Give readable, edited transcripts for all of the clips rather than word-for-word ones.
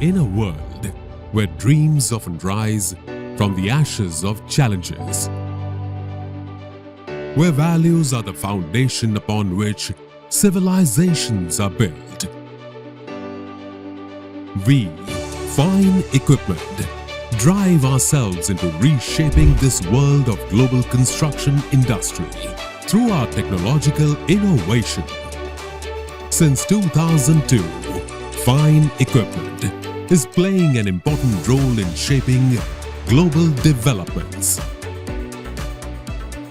In a world where dreams often rise from the ashes of challenges, where values are the foundation upon which civilizations are built, we, Fine Equipment, drive ourselves into reshaping this world of global construction industry through our technological innovation. Since 2002, Fine Equipment is playing an important role in shaping global developments.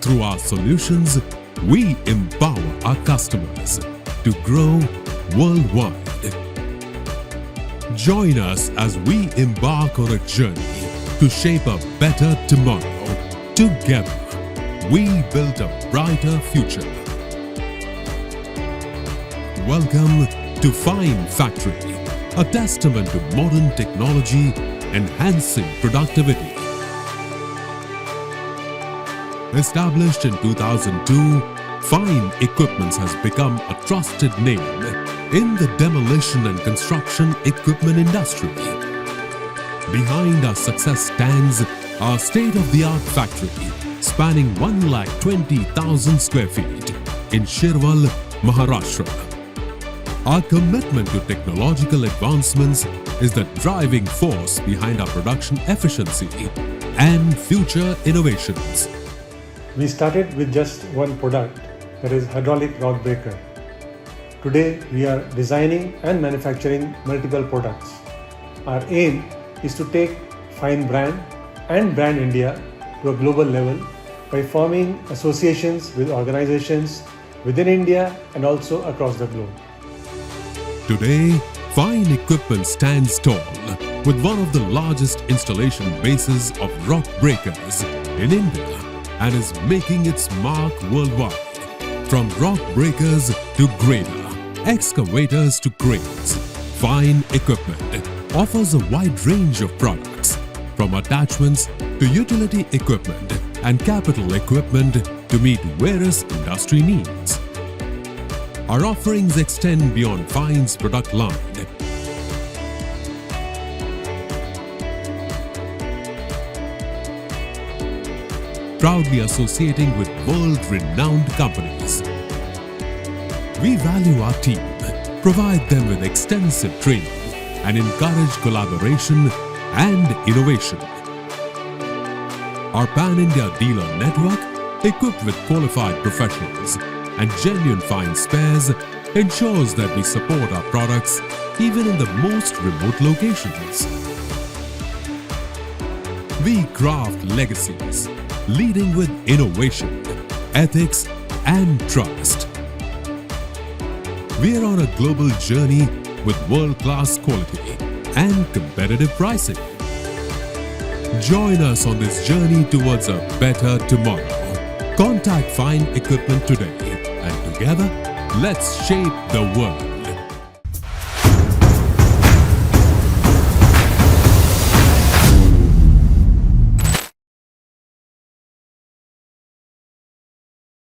Through our solutions, we empower our customers to grow worldwide. Join us as we embark on a journey to shape a better tomorrow. Together, we build a brighter future. Welcome to Fine Factory, a testament to modern technology enhancing productivity. Established in 2002, Fine Equipment has become a trusted name in the demolition and construction equipment industry. Behind our success stands our state-of-the-art factory spanning 120,000 square feet in Shirwal, Maharashtra. Our commitment to technological advancements is the driving force behind our production efficiency and future innovations. We started with just one product, that is hydraulic rock breaker. Today, we are designing and manufacturing multiple products. Our aim is to take Fine brand and brand India to a global level by forming associations with organizations within India and also across the globe. Today, Fine Equipment stands tall with one of the largest installation bases of rock breakers in India and is making its mark worldwide. From rock breakers to grader, excavators to cranes, Fine Equipment offers a wide range of products, from attachments to utility equipment and capital equipment to meet various industry needs. Our offerings extend beyond Fine's product line. Proudly associating with world-renowned companies. We value our team, provide them with extensive training, and encourage collaboration and innovation. Our pan-India dealer network, equipped with qualified professionals and genuine fine spares, ensures that we support our products even in the most remote locations. We craft legacies, leading with innovation, ethics, and trust. We are on a global journey with world-class quality and competitive pricing. Join us on this journey towards a better tomorrow. Contact Fine Equipment today, and together, let's shape the world.